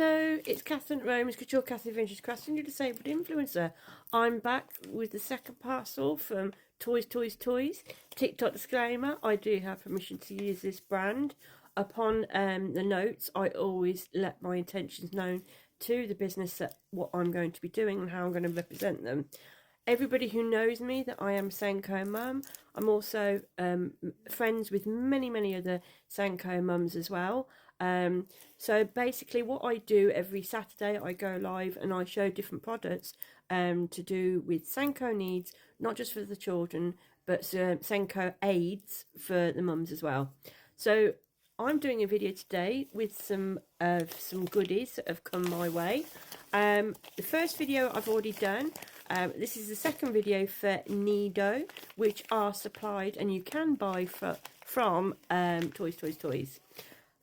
Hello, it's Catherine at Rome's Couture, Catherine Vintage Crafting, your disabled influencer. I'm back with the second parcel from Toys. TikTok disclaimer, I do have permission to use this brand. Upon the notes, I always let my intentions known to the business that what I'm going to be doing and how I'm going to represent them. Everybody who knows me, that I am Senko mum. I'm also friends with many other Senko mums as well. So basically what I do every Saturday, I go live and I show different products to do with Senko needs, not just for the children, but Senko aids for the mums as well. So I'm doing a video today with some goodies that have come my way. The first video I've already done. This is the second video for Needoh, which are supplied and you can buy from Toys.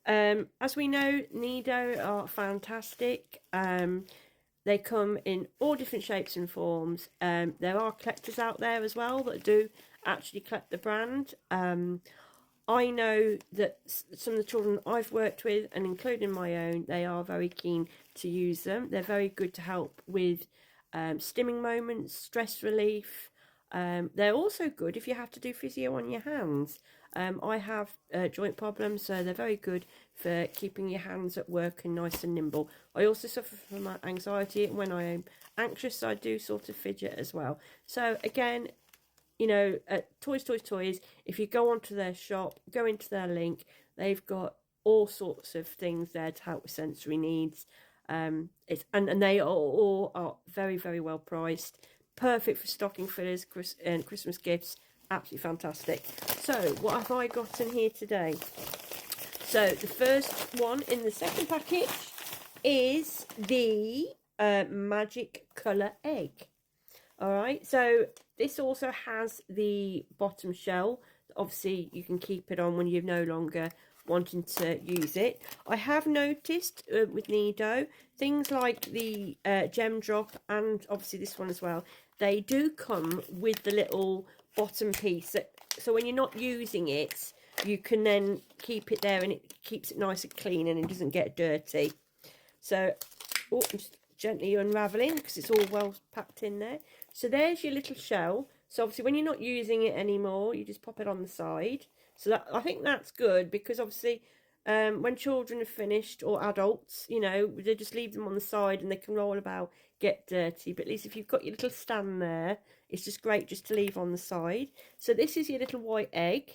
As we know, Needoh are fantastic. They come in all different shapes and forms. There are collectors out there as well that do actually collect the brand. I know that some of the children I've worked with, and including my own, they are very keen to use them. They're very good to help with stimming moments, stress relief. They're also good if you have to do physio on your hands. I have joint problems, so they're very good for keeping your hands at work and nice and nimble. I also suffer from anxiety, and when I am anxious I do sort of fidget as well. So again, you know, at Toys, if you go onto their shop, go into their link, they've got all sorts of things there to help with sensory needs. And they all are very well priced, perfect for stocking fillers and Christmas gifts. Absolutely fantastic. So what have I got in here today? So the first one in the second package is the magic colour egg. All right, so this also has the bottom shell. Obviously you can keep it on when you're no longer wanting to use it. I have noticed with Needoh, things like the gem drop, and obviously this one as well, they do come with the little bottom piece, so when you're not using it, you can then keep it there and it keeps it nice and clean and it doesn't get dirty. So I'm just gently unraveling because it's all well packed in there. So there's your little shell. So obviously when you're not using it anymore, you just pop it on the side. So that, I think that's good, because obviously when children are finished, or adults, you know, they just leave them on the side and they can roll about, get dirty. But at least if you've got your little stand there, it's just great just to leave on the side. So this is your little white egg.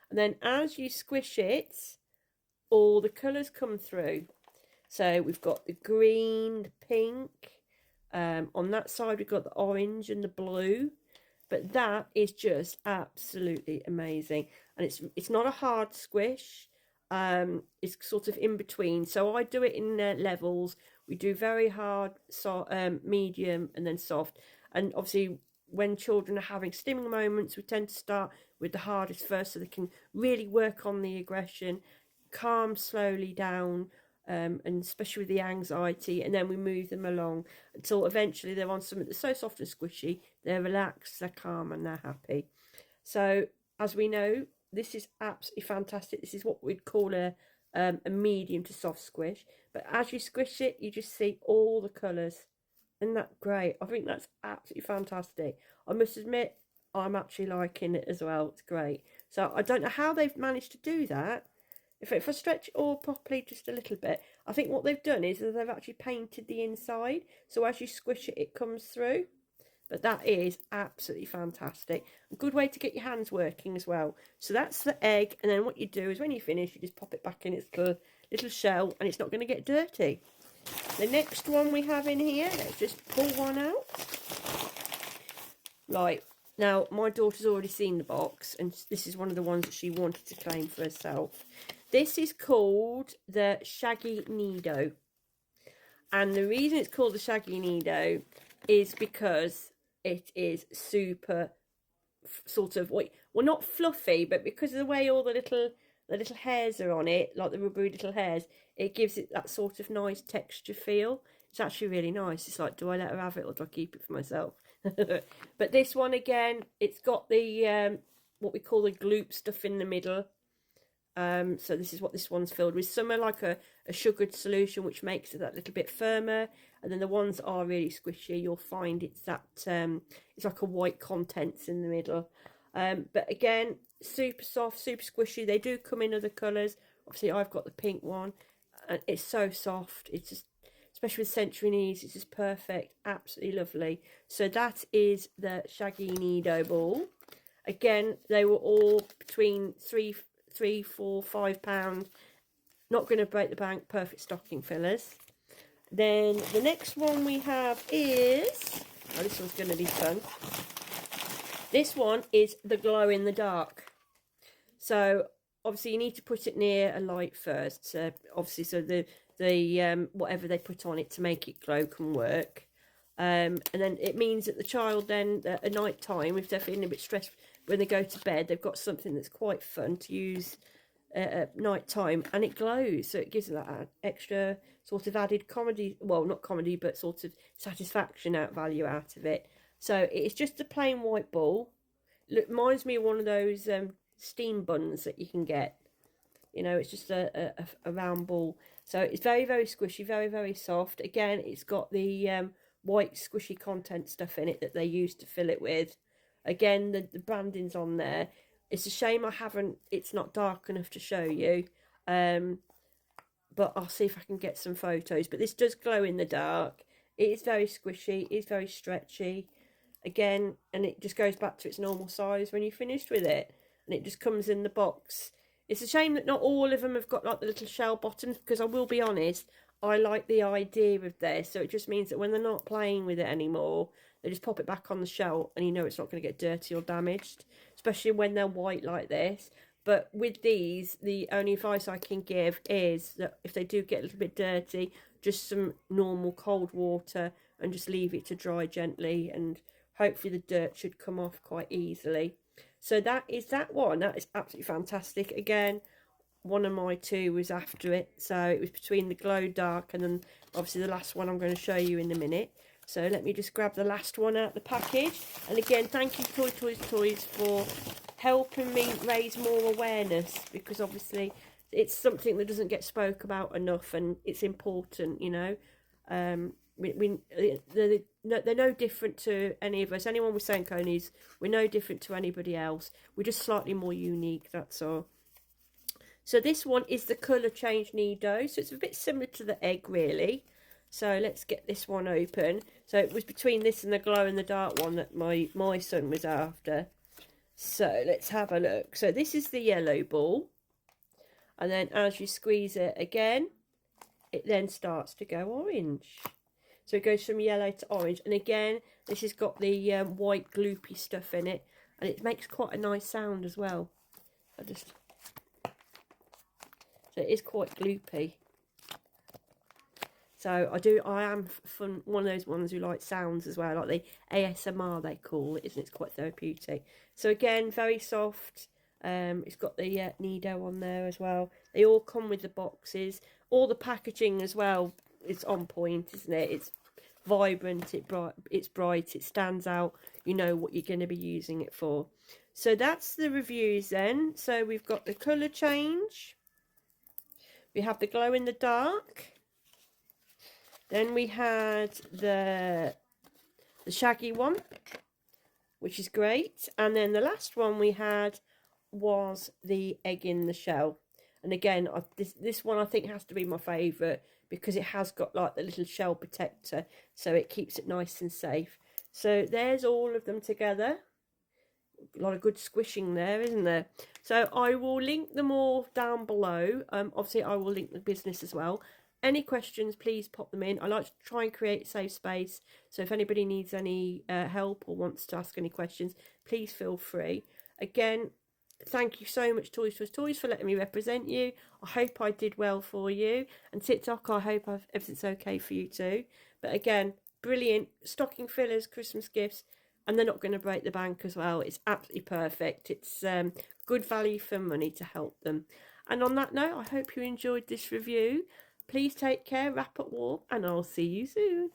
And then as you squish it, all the colours come through. So we've got the green, the pink. On that side we've got the orange and the blue. But that is just absolutely amazing. And it's not a hard squish. It's sort of in between. So I do it in levels. We do very hard, medium, and then soft. And obviously when children are having stimming moments, we tend to start with the hardest first, so they can really work on the aggression, calm slowly down, and especially with the anxiety, and then we move them along until eventually they're on something that's so soft and squishy, they're relaxed, they're calm, and they're happy. So as we know, this is absolutely fantastic. This is what we'd call a medium to soft squish, but as you squish it, you just see all the colours. Isn't that great? I think that's absolutely fantastic. I must admit, I'm actually liking it as well. It's great. So I don't know how they've managed to do that. If I stretch it all properly just a little bit, I think what they've done is that they've actually painted the inside, so as you squish it, it comes through. But that is absolutely fantastic. A good way to get your hands working as well. So that's the egg, and then what you do is when you finish, you just pop it back in its little shell, and it's not going to get dirty. The next one we have in here, let's just pull one out. Right, now my daughter's already seen the box, and this is one of the ones that she wanted to claim for herself. This is called the Shaggy Needoh. And the reason it's called the Shaggy Needoh is because it is super sort of, well, not fluffy, but because of the way all the little hairs are on it, like the rubbery little hairs, it gives it that sort of nice texture feel. It's actually really nice. It's like, do I let her have it or do I keep it for myself? But this one, again, it's got the what we call the gloop stuff in the middle. So this is what this one's filled with. Some are like a sugared solution, which makes it that little bit firmer. And then the ones that are really squishy, you'll find it's that, it's like a white contents in the middle. But again, super soft, super squishy. They do come in other colours. Obviously, I've got the pink one. And it's so soft. It's just, especially with sensory needs, it's just perfect. Absolutely lovely. So that is the Shaggy Needoh ball. Again, they were all between £3, £4, £5. Not going to break the bank. Perfect stocking fillers. Then the next one we have is, oh, this one's going to be fun. This one is the glow in the dark. So obviously you need to put it near a light first. So obviously, so the whatever they put on it to make it glow can work. And then it means that the child then at night time, if they're feeling a bit stressed when they go to bed, they've got something that's quite fun to use at night time, and it glows, so it gives them that extra sort of added comedy, well, not comedy, but sort of satisfaction value out of it. So it's just a plain white ball. Look, reminds me of one of those steam buns that you can get. You know, it's just a round ball. So it's very, very squishy, very, very soft. Again, it's got the white squishy content stuff in it that they use to fill it with. Again, the branding's on there. It's a shame it's not dark enough to show you. But I'll see if I can get some photos. But this does glow in the dark. It is very squishy. It's very stretchy. Again, and it just goes back to its normal size when you're finished with it. And it just comes in the box. It's a shame that not all of them have got like the little shell bottoms, because I will be honest, I like the idea of this. So it just means that when they're not playing with it anymore, they just pop it back on the shell and you know it's not going to get dirty or damaged, especially when they're white like this. But with these, the only advice I can give is that if they do get a little bit dirty, just some normal cold water and just leave it to dry gently, and hopefully the dirt should come off quite easily. So that is that one. That is absolutely fantastic. Again, one of my two was after it. So it was between the glow dark and then obviously the last one I'm going to show you in a minute. So let me just grab the last one out of the package. And again, thank you Toys for helping me raise more awareness, because obviously it's something that doesn't get spoke about enough, and it's important, you know. They're no different to any of us. Anyone with Senconies, we're no different to anybody else. We're just slightly more unique, that's all. So this one is the colour change Needoh. So it's a bit similar to the egg, really. So let's get this one open. So it was between this and the glow in the dark one that my son was after. So let's have a look. So this is the yellow ball. And then as you squeeze it again, it then starts to go orange. So it goes from yellow to orange. And again, this has got the white gloopy stuff in it. And it makes quite a nice sound as well. So it is quite gloopy. So I am one of those ones who like sounds as well, like the ASMR they call it, isn't it? It's quite therapeutic. So again, very soft. It's got the Needoh on there as well. They all come with the boxes. All the packaging as well is on point, isn't it? It's vibrant, it's bright, it stands out. You know what you're going to be using it for. So that's the reviews then. So we've got the colour change. We have the glow in the dark. Then we had the shaggy one, which is great. And then the last one we had was the egg in the shell. And again, this one I think has to be my favourite, because it has got like the little shell protector, so it keeps it nice and safe. So there's all of them together. A lot of good squishing there, isn't there? So I will link them all down below. Obviously I will link the business as well. Any questions, please pop them in. I like to try and create a safe space. So if anybody needs any help or wants to ask any questions, please feel free. Again, thank you so much, Toys for letting me represent you. I hope I did well for you. And TikTok, I hope everything's okay for you too. But again, brilliant stocking fillers, Christmas gifts, and they're not going to break the bank as well. It's absolutely perfect. It's good value for money to help them. And on that note, I hope you enjoyed this review. Please take care, wrap up warm, and I'll see you soon.